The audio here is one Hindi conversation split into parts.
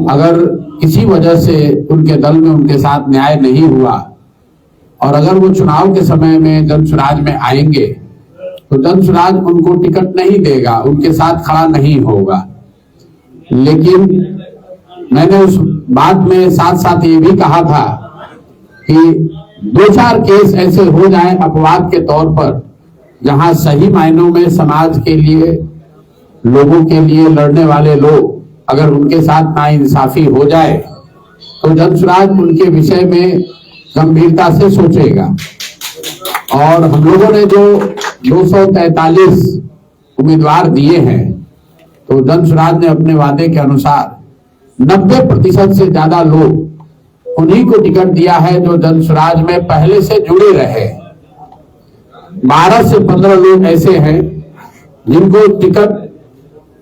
अगर किसी वजह से उनके दल में उनके साथ न्याय नहीं हुआ और अगर वो चुनाव के समय में जनसुराज में आएंगे तो जनसुराज उनको टिकट नहीं देगा, उनके साथ खड़ा नहीं होगा। लेकिन मैंने उस बात में साथ साथ ये भी कहा था कि 2-4 केस ऐसे हो जाएं अपवाद के तौर पर जहां सही मायनों में समाज के लिए, लोगों के लिए लड़ने वाले लोग अगर उनके साथ नाइंसाफी हो जाए तो जनसुराज उनके विषय में गंभीरता से सोचेगा। और हम लोगों ने जो 243 उम्मीदवार दिए हैं तो जनसुराज ने अपने वादे के अनुसार 90% से ज्यादा लोग उन्हीं को टिकट दिया है जो जनसुराज में पहले से जुड़े रहे। 12 से 15 लोग ऐसे हैं जिनको टिकट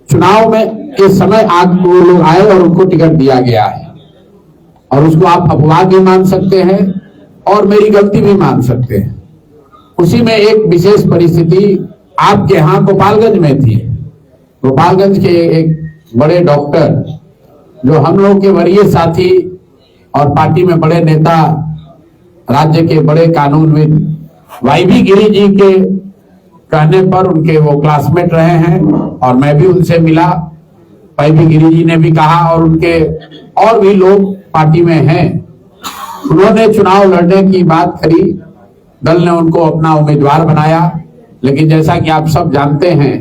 चुनाव में के समय वो लोग आए और उनको टिकट दिया गया है, और उसको आप अपवाद भी मान सकते हैं और मेरी गलती भी मान सकते हैं। उसी में एक विशेष परिस्थिति आपके यहाँ गोपालगंज में थी। गोपालगंज के एक बड़े डॉक्टर जो हम लोग के वरीय साथी और पार्टी में बड़े नेता, राज्य के बड़े कानूनविद वाईबी गिरी जी के कहने पर उनके वो क्लासमेट रहे हैं और मैं भी उनसे मिला। वाईबी गिरी जी ने भी कहा और उनके और भी लोग पार्टी में हैं, उन्होंने चुनाव लड़ने की बात करी। दल ने उनको अपना उम्मीदवार बनाया, लेकिन जैसा कि आप सब जानते हैं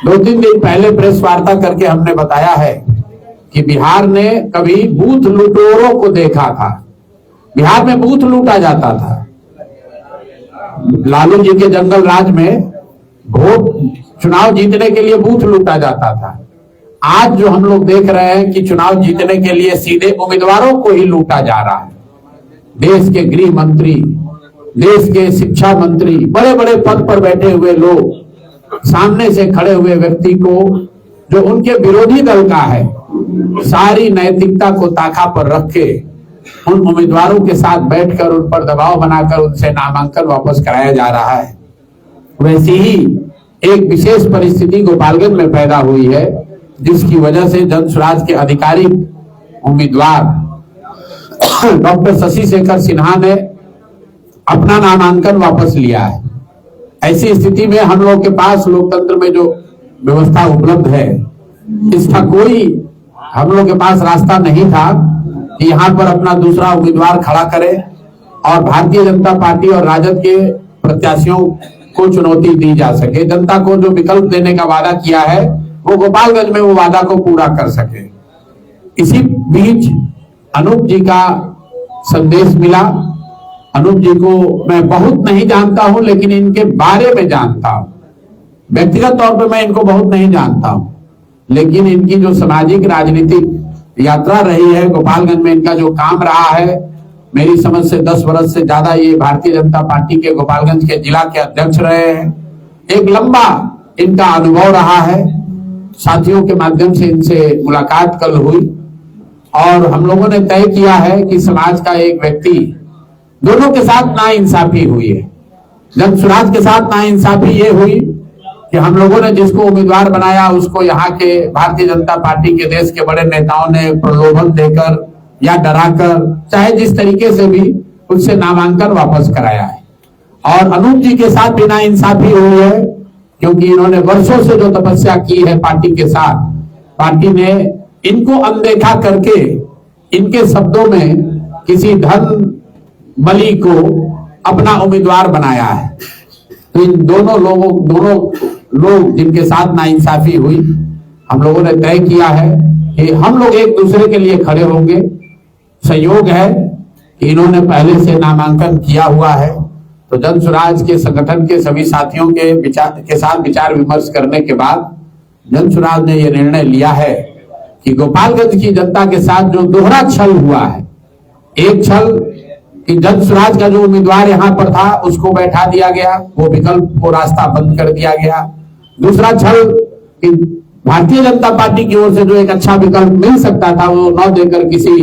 2-3 दिन पहले प्रेस वार्ता करके हमने बताया है कि बिहार ने कभी बूथ लुटेरों को देखा था। बिहार में बूथ लूटा जाता था। लालू जी के जंगल राज में वोट चुनाव जीतने के लिए बूथ लूटा जाता था। आज जो हम लोग देख रहे हैं कि चुनाव जीतने के लिए सीधे उम्मीदवारों को ही लूटा जा रहा है। देश के गृह मंत्री, देश के शिक्षा मंत्री, बड़े बड़े पद पर बैठे हुए लोग सामने से खड़े हुए व्यक्ति को जो उनके विरोधी दल का है, सारी नैतिकता को ताका पर रख के उन उम्मीदवारों के साथ बैठकर उन पर दबाव बनाकर उनसे नामांकन वापस कराया जा रहा है। वैसी ही एक विशेष परिस्थिति गोपालगंज में पैदा हुई है, जिसकी वजह से जनसुराज के आधिकारिक उम्मीदवार डॉक्टर शशि शेखर सिन्हा ने अपना नामांकन वापस लिया है। ऐसी स्थिति में हम लोग के पास लोकतंत्र में जो व्यवस्था उपलब्ध है, इसका कोई हम लोग के पास रास्ता नहीं था कि यहाँ पर अपना दूसरा उम्मीदवार खड़ा करे और भारतीय जनता पार्टी और राजद के प्रत्याशियों को चुनौती दी जा सके। जनता को जो विकल्प देने का वादा किया है वो गोपालगंज में वो वादा को पूरा कर सके। इसी बीच अनूप जी का संदेश मिला। अनूप जी को मैं बहुत नहीं जानता हूं, लेकिन इनके बारे में जानता हूं। व्यक्तिगत तौर पर मैं इनको बहुत नहीं जानता हूं, लेकिन इनकी जो सामाजिक राजनीतिक यात्रा रही है, गोपालगंज में इनका जो काम रहा है, मेरी समझ से 10 वर्ष से ज्यादा ये भारतीय जनता पार्टी के गोपालगंज के जिला के अध्यक्ष रहे हैं। एक लंबा इनका अनुभव रहा है। साथियों के माध्यम से इनसे मुलाकात कल हुई और हम लोगों ने तय किया है कि समाज का एक व्यक्ति, दोनों के साथ नाइंसाफी हुई है। जनसुराज के साथ नाइंसाफी ये हुई कि हम लोगों ने जिसको उम्मीदवार बनाया उसको यहाँ के भारतीय जनता पार्टी के देश के बड़े नेताओं ने प्रलोभन देकर या डराकर, चाहे जिस तरीके से भी, उससे नामांकन वापस कराया है। और अनूप जी के साथ भी नाइंसाफी हुई है, क्योंकि इन्होंने वर्षों से जो तपस्या की है पार्टी के साथ, पार्टी ने इनको अनदेखा करके इनके शब्दों में किसी धन बली को अपना उम्मीदवार बनाया है। तो इन दोनों लोग जिनके साथ नाइंसाफी हुई, हम लोगों ने तय किया है कि हम लोग एक दूसरे के लिए खड़े होंगे। संयोग है कि इन्होंने पहले से नामांकन किया हुआ है, तो जनसुराज के संगठन के सभी साथियों के साथ विचार विमर्श करने के बाद जनसुराज ने यह निर्णय लिया है कि गोपालगंज की जनता के साथ जो दोहरा छल हुआ है, एक छल कि जनसुराज का जो उम्मीदवार यहाँ पर था उसको बैठा दिया गया, वो विकल्प को रास्ता बंद कर दिया गया। दूसरा छल कि भारतीय जनता पार्टी की ओर से जो एक अच्छा विकल्प मिल सकता था वो न देकर किसी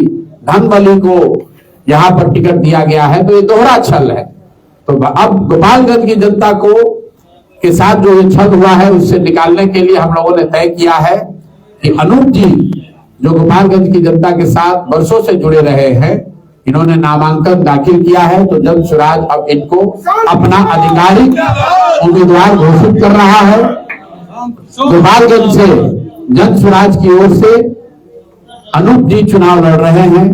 धन बली को यहाँ पर टिकट दिया गया है। तो ये दोहरा छल है। तो अब गोपालगंज की जनता को के साथ जो ये छल हुआ है उससे निकालने के लिए हम लोगों ने तय किया है कि अनूप जी जो गोपालगंज की जनता के साथ वर्षों से जुड़े रहे हैं, इन्होंने नामांकन दाखिल किया है, तो जन स्वराज अब इनको अपना आधिकारिक उम्मीदवार घोषित कर रहा है। गोपालगंज से जन स्वराज की ओर से अनूप जी चुनाव लड़ रहे हैं।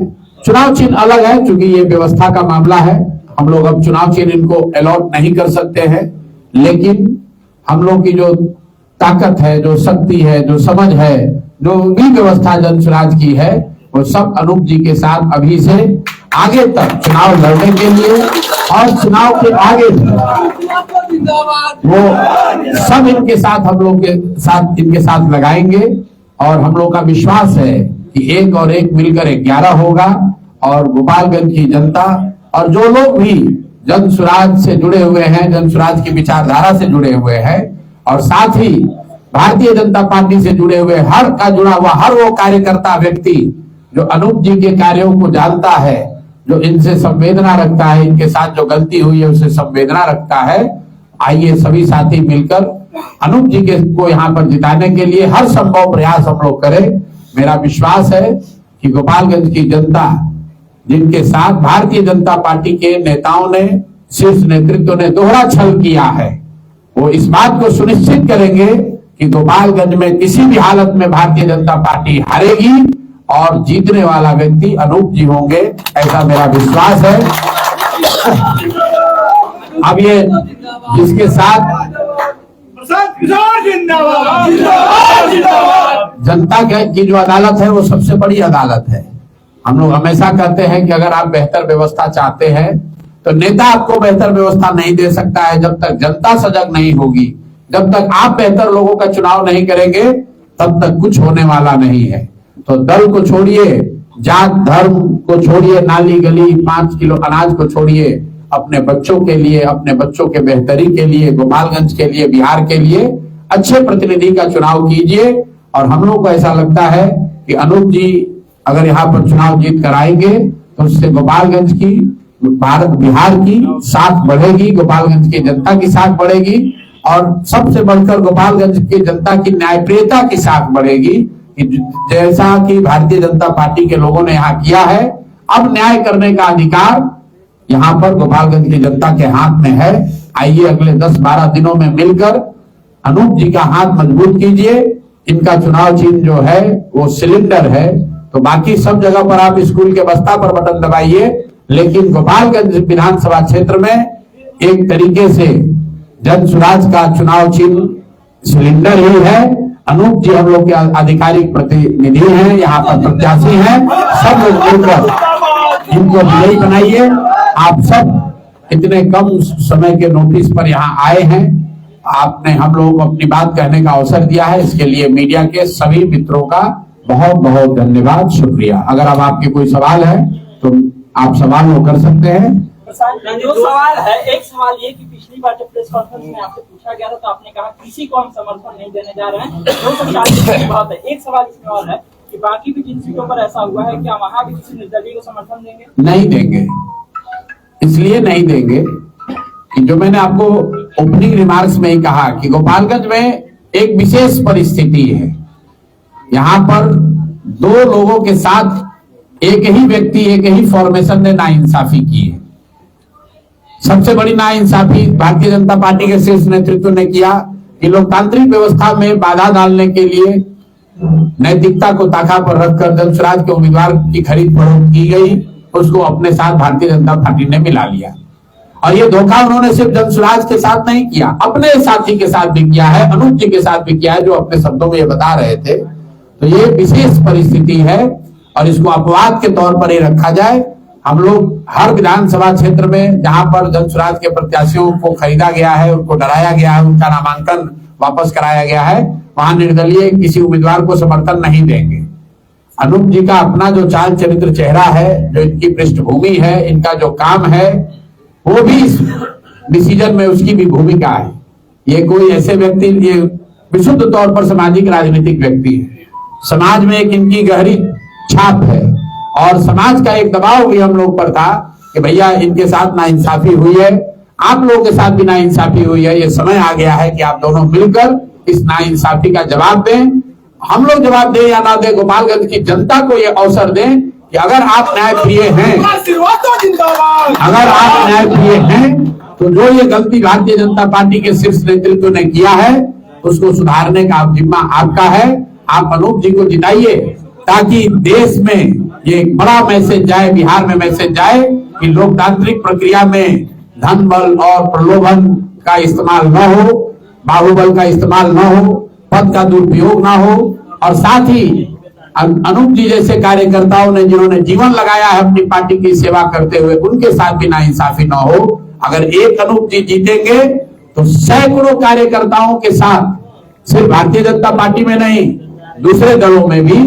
चुनाव चिन्ह अलग है, क्योंकि ये व्यवस्था का मामला है, हम लोग अब चुनाव चिन्ह इनको अलॉट नहीं कर सकते हैं, लेकिन हम लोग की जो ताकत है, जो शक्ति है, जो समझ है, जो भी व्यवस्था जन स्वराज की है, वो सब अनूप जी के साथ अभी से आगे तक चुनाव लड़ने के लिए और चुनाव के आगे वो सब इनके साथ, हम लोग के साथ, इनके साथ लगाएंगे। और हम लोग का विश्वास है कि 1 और 1 मिलकर 11 होगा और गोपालगंज की जनता और जो लोग भी जन स्वराज से जुड़े हुए हैं, जन स्वराज की विचारधारा से जुड़े हुए हैं और साथ ही भारतीय जनता पार्टी से जुड़े हुए हर का जुड़ा हुआ हर वो कार्यकर्ता व्यक्ति जो अनूप जी के कार्यों को जानता है, जो इनसे संवेदना रखता है, इनके साथ जो गलती हुई है उससे संवेदना रखता है, आइए सभी साथी मिलकर अनूप जी के को यहाँ पर जिताने के लिए हर संभव प्रयास हम लोग करें। मेरा विश्वास है कि गोपालगंज की जनता, जिनके साथ भारतीय जनता पार्टी के नेताओं ने, शीर्ष नेतृत्व ने दोहरा छल किया है, वो इस बात को सुनिश्चित करेंगे कि गोपालगंज में किसी भी हालत में भारतीय जनता पार्टी हारेगी और जीतने वाला व्यक्ति अनूप जी होंगे, ऐसा मेरा विश्वास है। अब ये जिसके साथ जनता की जो अदालत है वो सबसे बड़ी अदालत है। हम लोग हमेशा कहते हैं कि अगर आप बेहतर व्यवस्था चाहते हैं तो नेता आपको बेहतर व्यवस्था नहीं दे सकता है जब तक जनता सजग नहीं होगी। जब तक आप बेहतर लोगों का चुनाव नहीं करेंगे तब तक कुछ होने वाला नहीं है। तो दल को छोड़िए, जात धर्म को छोड़िए, नाली गली 5 किलो अनाज को छोड़िए, अपने बच्चों के लिए, अपने बच्चों के बेहतरी के लिए, गोपालगंज के लिए, बिहार के लिए अच्छे प्रतिनिधि का चुनाव कीजिए। और हम लोग को ऐसा लगता है कि अनूप जी अगर यहाँ पर चुनाव जीत कर आएंगे तो उससे गोपालगंज की, भारत बिहार की साख बढ़ेगी, गोपालगंज की जनता की साख बढ़ेगी और सबसे बढ़कर गोपालगंज की जनता की न्यायप्रियता की साख बढ़ेगी। जैसा कि भारतीय जनता पार्टी के लोगों ने यहाँ किया है, अब न्याय करने का अधिकार यहाँ पर गोपालगंज की जनता के हाथ में है। आइए अगले 10-12 दिनों में मिलकर अनूप जी का हाथ मजबूत कीजिए। इनका चुनाव चिन्ह जो है वो सिलेंडर है, तो बाकी सब जगह पर आप स्कूल के बस्ता पर बटन दबाइए, लेकिन गोपालगंज विधानसभा क्षेत्र में एक तरीके से जन स्वराज का चुनाव चिन्ह सिलेंडर ही है। अनूप जी हम लोग के आधिकारिक प्रतिनिधि हैं, यहाँ पर प्रत्याशी हैं। सब लोग मिलकर इनको विजयी बनाइए। आप सब इतने कम समय के नोटिस पर यहाँ आए हैं, आपने हम लोगों को अपनी बात कहने का अवसर दिया है, इसके लिए मीडिया के सभी मित्रों का बहुत बहुत धन्यवाद, शुक्रिया। अगर अब आपके कोई सवाल है तो आप सवाल वो कर सकते हैं। जो सवाल है, एक सवाल ये कि पिछली बार जब प्रेस कॉन्फ्रेंस में आपसे पूछा गया था तो आपने कहा किसी को हम समर्थन नहीं देने जा रहे हैं, 240 की बात है। एक सवाल इसमें और है कि बाकी भी जिन सीटों पर ऐसा हुआ है, क्या वहाँ भी किसी निर्दलीय को समर्थन देंगे? नहीं देंगे, इसलिए नहीं देंगे कि जो मैंने आपको ओपनिंग रिमार्क्स में ही कहा कि गोपालगंज में एक विशेष परिस्थिति है। यहाँ पर 2 लोगों के साथ एक ही व्यक्ति, एक ही फॉर्मेशन ने नाइंसाफी की है। सबसे बड़ी नाइंसाफी भारतीय जनता पार्टी के शीर्ष नेतृत्व ने किया कि लोकतांत्रिक व्यवस्था में बाधा डालने के लिए नैतिकता को ताका पर रखकर जन स्वराज के उम्मीदवार की खरीद फरोख्त की गई, उसको अपने साथ भारतीय जनता पार्टी ने मिला लिया। और ये धोखा उन्होंने सिर्फ जन स्वराज के साथ नहीं किया, अपने साथी के साथ भी किया है, अनूप जी के साथ भी किया है, जो अपने शब्दों में ये बता रहे थे। तो ये विशेष परिस्थिति है और इसको अपवाद के तौर पर ही रखा जाए। हम लोग हर विधानसभा क्षेत्र में जहां पर जन स्वराज के प्रत्याशियों को खरीदा गया है, उनको डराया गया है, उनका नामांकन वापस कराया गया है, वहां निर्दलीय किसी उम्मीदवार को समर्थन नहीं देंगे। अनूप जी का अपना जो चाल चरित्र चेहरा है, जो इनकी पृष्ठभूमि है, इनका जो काम है, वो भी इस डिसीजन में उसकी भी भूमिका है। ये कोई ऐसे व्यक्ति, ये विशुद्ध तौर पर सामाजिक राजनीतिक व्यक्ति है, समाज में एक इनकी गहरी छाप है और समाज का एक दबाव भी हम लोग पर था कि भैया इनके साथ नाइंसाफी हुई है, आप लोगों के साथ भी नाइंसाफी हुई है, ये समय आ गया है कि आप दोनों मिलकर इस नाइंसाफी का जवाब दें हम लोग जवाब दें या ना दें, गोपालगंज की जनता को ये अवसर दें कि अगर आप न्यायप्रिय हैं, अगर आप न्यायप्रिय हैं, तो जो ये गलती भारतीय जनता पार्टी के शीर्ष नेतृत्व ने किया है उसको सुधारने का जिम्मा आपका है। आप अनूप जी को जिताइए ताकि देश में ये एक बड़ा मैसेज जाए, बिहार में मैसेज जाए कि लोकतांत्रिक प्रक्रिया में धन बल और प्रलोभन का इस्तेमाल न हो, बाहुबल का इस्तेमाल न हो, पद का दुरुपयोग ना हो, और साथ ही अनूप जी जैसे कार्यकर्ताओं ने जिन्होंने जीवन लगाया है अपनी पार्टी की सेवा करते हुए, उनके साथ भी नाइंसाफी ना हो। अगर एक अनूप जी जीतेंगे तो सैकड़ों कार्यकर्ताओं के साथ, सिर्फ भारतीय जनता पार्टी में नहीं, दूसरे दलों में भी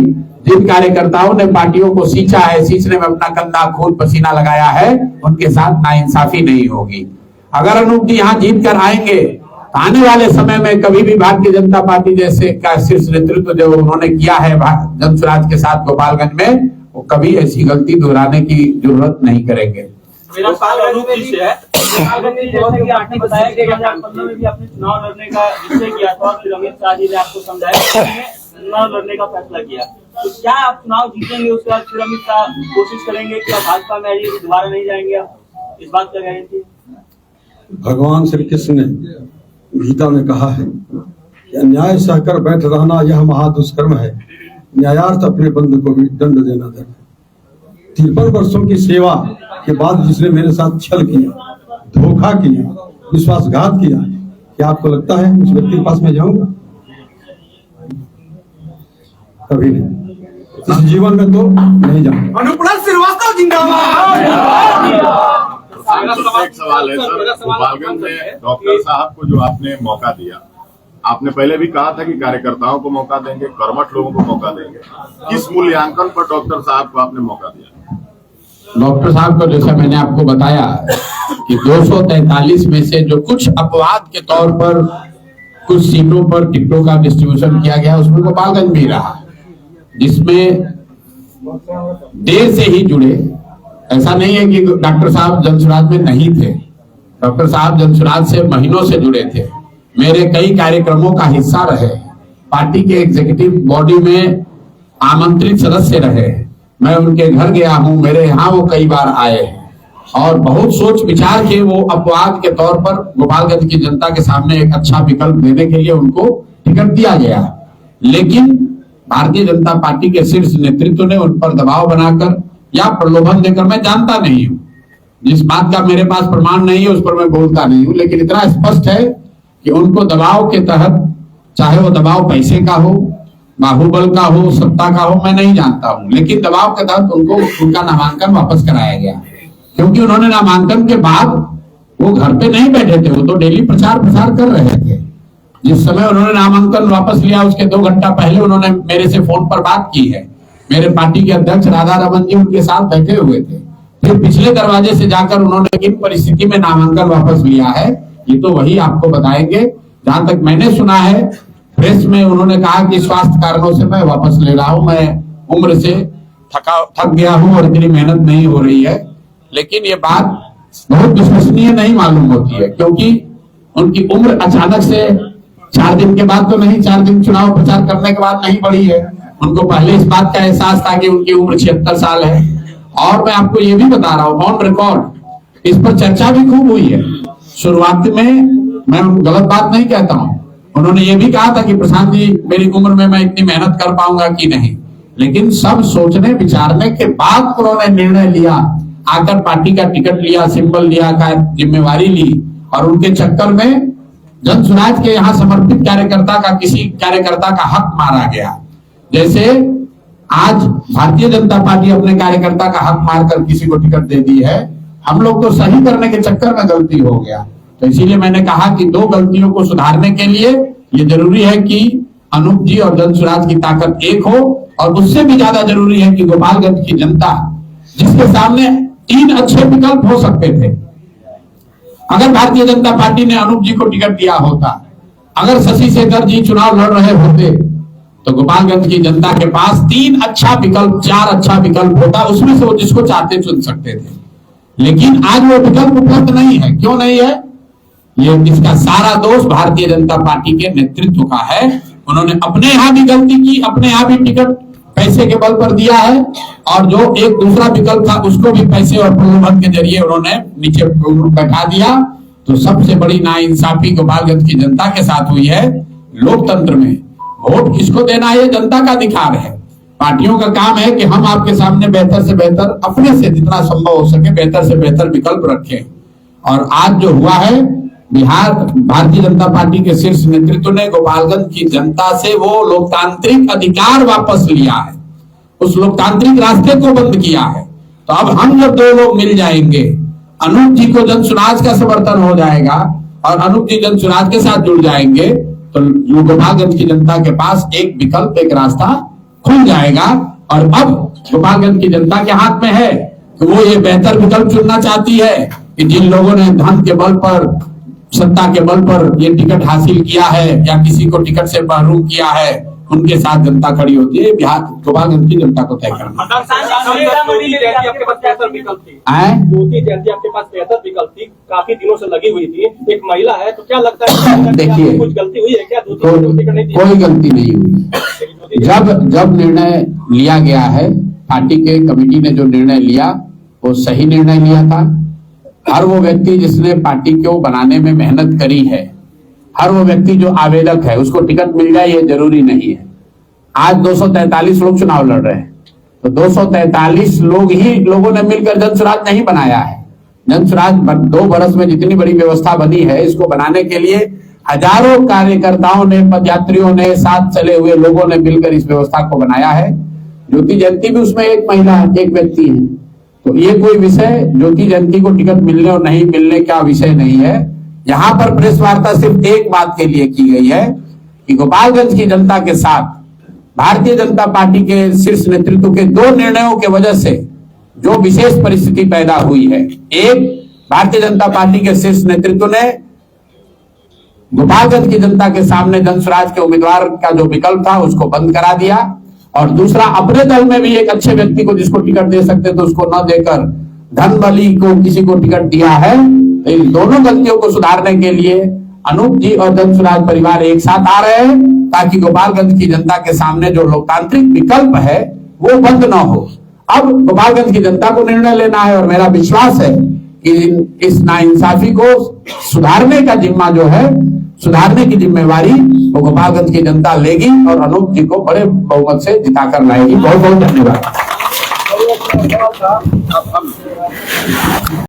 जिन कार्यकर्ताओं ने पार्टियों को सींचा है, सींचने में अपना कंधा खून पसीना लगाया है, उनके साथ नाइंसाफी नहीं होगी। अगर अनूप जी यहाँ जीत कर आएंगे तो आने वाले समय में कभी भी भारतीय जनता पार्टी जैसे का शीर्ष नेतृत्व जो उन्होंने किया है जनसुराज के साथ गोपालगंज में, वो कभी ऐसी गलती दोहराने की जरूरत नहीं करेंगे। मेरा सवाल अनूप जी से है। जैसे कि आपने बताया कि 2015 में भी आपने चुनाव लड़ने का निश्चय किया था, फिर अमित शाह जी ने आपको समझाया चुनाव लड़ने का फैसला किया, तो क्या आप चुनाव जीतेंगे उसके बाद फिर अमित शाह कोशिश करेंगे कि आप भाजपा में आइए, दोबारा नहीं जाएंगे आप, इस बात का गारंटी? भगवान श्री कृष्ण ने गीता में कहा है कि अन्याय सहकर बैठ रहना यह महादुष्कर्म है, न्यायार्थ अपने बंधु को भी दंड देना दंड। 53 वर्षों की सेवा के बाद जिसने मेरे साथ छल किया, धोखा किया, विश्वासघात किया, क्या आपको लगता है उस व्यक्ति के पास मैं जाऊंगा? कभी नहीं, इस जीवन में तो नहीं जाऊंगा। अनुप्राण श्रीवास्तव जिंदाबाद। एक सवाल है सर, गोपालगंज में डॉक्टर साहब को जो आपने मौका दिया, आपने पहले भी कहा था कि कार्यकर्ताओं को मौका देंगे, कर्मठ लोगों को मौका देंगे, किस मूल्यांकन पर डॉक्टर साहब को आपने मौका दिया? डॉक्टर साहब को जैसा मैंने आपको बताया कि 243 में से जो कुछ अपवाद के तौर पर कुछ सीटों पर टिकटों का डिस्ट्रीब्यूशन किया गया, उसमें गोपालगंज भी रहा, जिसमें देर से ही जुड़े। ऐसा नहीं है कि डॉक्टर साहब जनसुराज में नहीं थे, डॉक्टर साहब जनसुराज से महीनों से जुड़े थे, मेरे कई कार्यक्रमों का हिस्सा रहे, पार्टी के एग्जीक्यूटिव बॉडी में आमंत्रित सदस्य रहे, मैं उनके घर गया हूं, मेरे यहाँ वो कई बार आए हैं और बहुत सोच विचार के वो अपवाद के तौर पर गोपालगंज की जनता के सामने एक अच्छा विकल्प देने के लिए उनको टिकट दिया गया। लेकिन भारतीय जनता पार्टी के शीर्ष नेतृत्व ने उन पर दबाव बनाकर या प्रलोभन देकर, मैं जानता नहीं हूं, जिस बात का मेरे पास प्रमाण नहीं है उस पर मैं बोलता नहीं हूं, लेकिन इतना स्पष्ट है कि उनको दबाव के तहत, चाहे वो दबाव पैसे का हो, बाहुबल का हो, सत्ता का हो, मैं नहीं जानता हूं, लेकिन दबाव के तहत उनको उनका नामांकन वापस कराया गया, क्योंकि उन्होंने नामांकन के बाद वो घर पे नहीं बैठे थे, वो तो डेली प्रचार प्रसार कर रहे थे। जिस समय उन्होंने नामांकन वापस लिया उसके 2 घंटा पहले उन्होंने मेरे से फोन पर बात की है, मेरे पार्टी के अध्यक्ष राधा रमन जी उनके साथ बैठे हुए थे। फिर पिछले दरवाजे से जाकर उन्होंने किन परिस्थिति में नामांकन वापस लिया है ये तो वही आपको बताएंगे। जहां तक मैंने सुना है, प्रेस में उन्होंने कहा कि स्वास्थ्य कारणों से मैं वापस ले रहा हूं, मैं उम्र से थक गया हूं और इतनी मेहनत नहीं हो रही है। लेकिन ये बात बहुत विश्वसनीय नहीं मालूम होती है, क्योंकि उनकी उम्र अचानक से 4 दिन के बाद तो नहीं, 4 दिन चुनाव प्रचार करने के बाद नहीं बढ़ी है। उनको पहले इस बात का एहसास था कि उनकी उम्र 76 साल है। और मैं आपको ये भी बता रहा हूँ, ऑन रिकॉर्ड इस पर चर्चा भी खूब हुई है। शुरुआत में मैं गलत बात नहीं कहता हूँ, उन्होंने ये भी कहा था कि प्रशांत जी मेरी उम्र में मैं इतनी मेहनत कर पाऊंगा कि नहीं, लेकिन सब सोचने विचारने के बाद उन्होंने निर्णय लिया, आकर पार्टी का टिकट लिया, सिंबल लिया, का जिम्मेवारी ली, और उनके चक्कर में जनसुराज के यहाँ समर्पित कार्यकर्ता का, किसी कार्यकर्ता का हक मारा गया। जैसे आज भारतीय जनता पार्टी अपने कार्यकर्ता का हक मारकर किसी को टिकट दे दी है, हम लोग तो सही करने के चक्कर में गलती हो गया। तो इसीलिए मैंने कहा कि 2 गलतियों को सुधारने के लिए ये जरूरी है कि अनूप जी और जनसुराज की ताकत एक हो, और उससे भी ज्यादा जरूरी है कि गोपालगंज की जनता, जिसके सामने 3 अच्छे विकल्प हो सकते थे, अगर भारतीय जनता पार्टी ने अनूप जी को टिकट दिया होता, अगर शशि शेखर जी चुनाव लड़ रहे होते, तो गोपालगंज की जनता के पास 3 अच्छा विकल्प, 4 अच्छा विकल्प होता, उसमें से वो जिसको चाहते चुन सकते थे। लेकिन आज वो विकल्प उपलब्ध नहीं है। क्यों नहीं है? ये इसका सारा दोष भारतीय जनता पार्टी के नेतृत्व का है। उन्होंने अपने यहाँ भी गलती की, अपने यहाँ भी टिकट पैसे के बल पर दिया है, और जो एक दूसरा विकल्प था उसको भी पैसे और प्रलोभन के जरिए उन्होंने नीचे बैठा दिया। तो सबसे बड़ी नाइंसाफी गोपालगंज की जनता के साथ हुई है। लोकतंत्र में वोट किसको देना है, जनता का अधिकार है। पार्टियों का काम है कि हम आपके सामने बेहतर से बेहतर, अपने से जितना संभव हो सके बेहतर से बेहतर विकल्प रखें। और आज जो हुआ है, बिहार भारतीय जनता पार्टी के शीर्ष नेतृत्व ने गोपालगंज की जनता से वो लोकतांत्रिक अधिकार वापस लिया है, उस लोकतांत्रिक रास्ते को बंद किया है। तो अब हम जब दो लोग मिल जाएंगे, अनूप जी को जनसुराज का समर्थन हो जाएगा और अनूप जी जनसुराज के साथ जुड़ जाएंगे, तो गोपालगंज की जनता के पास एक विकल्प, एक रास्ता खुल जाएगा। और अब गोपालगंज की जनता के हाथ में है कि वो ये बेहतर विकल्प चुनना चाहती है कि जिन लोगों ने धन के बल पर, सत्ता के बल पर ये टिकट हासिल किया है या किसी को टिकट से महरूम किया है, उनके साथ जनता खड़ी होती है। बिहार गोपालगंज की जनता को तय करना। आपके पास बेहतर विकल्प थी, ज्योति जयंती आपके पास बेहतर विकल्प थी, काफी दिनों से लगी हुई थी, एक महिला है, तो क्या लगता है देखिए, कुछ गलती हुई है क्या? कोई गलती नहीं हुई। जब निर्णय लिया गया है, पार्टी के कमेटी ने जो निर्णय लिया वो सही निर्णय लिया था। हर वो व्यक्ति जिसने पार्टी को बनाने में मेहनत करी है, हर वो व्यक्ति जो आवेदक है, उसको टिकट मिल जाए ये जरूरी नहीं है। आज 243 लोग चुनाव लड़ रहे हैं, तो 243 लोगों ने मिलकर जनसुराज नहीं बनाया है। जनसुराज 2 बरस में जितनी बड़ी व्यवस्था बनी है, इसको बनाने के लिए हजारों कार्यकर्ताओं ने, पदयात्रियों ने, साथ चले हुए लोगों ने मिलकर इस व्यवस्था को बनाया है। ज्योति जयंती भी उसमें एक महिला, एक व्यक्ति है। तो ये कोई विषय ज्योति जयंती को टिकट मिलने और नहीं मिलने का विषय नहीं है। यहाँ पर प्रेस वार्ता सिर्फ एक बात के लिए की गई है कि गोपालगंज की जनता के साथ भारतीय जनता पार्टी के शीर्ष नेतृत्व के 2 निर्णयों के वजह से जो विशेष परिस्थिति पैदा हुई है। एक, भारतीय जनता पार्टी के शीर्ष नेतृत्व ने गोपालगंज की जनता के सामने जनसुराज के उम्मीदवार का जो विकल्प था उसको बंद करा दिया, और दूसरा, अपने दल में भी एक अच्छे व्यक्ति को जिसको टिकट दे सकते तो उसको न देकर धन बली को किसी को टिकट दिया है। तो इन दोनों गलतियों को सुधारने के लिए अनूप जी और जनसुराज परिवार एक साथ आ रहे हैं, ताकि गोपालगंज की जनता के सामने जो लोकतांत्रिक विकल्प है वो बंद न हो। अब गोपालगंज की जनता को निर्णय लेना है, और मेरा विश्वास है कि इस नाइंसाफी को सुधारने का जिम्मा जो है, सुधारने की जिम्मेवारी वो गोपालगंज की जनता लेगी और अनूप जी को बड़े बहुमत से जिताकर लाएगी। बहुत बहुत धन्यवाद।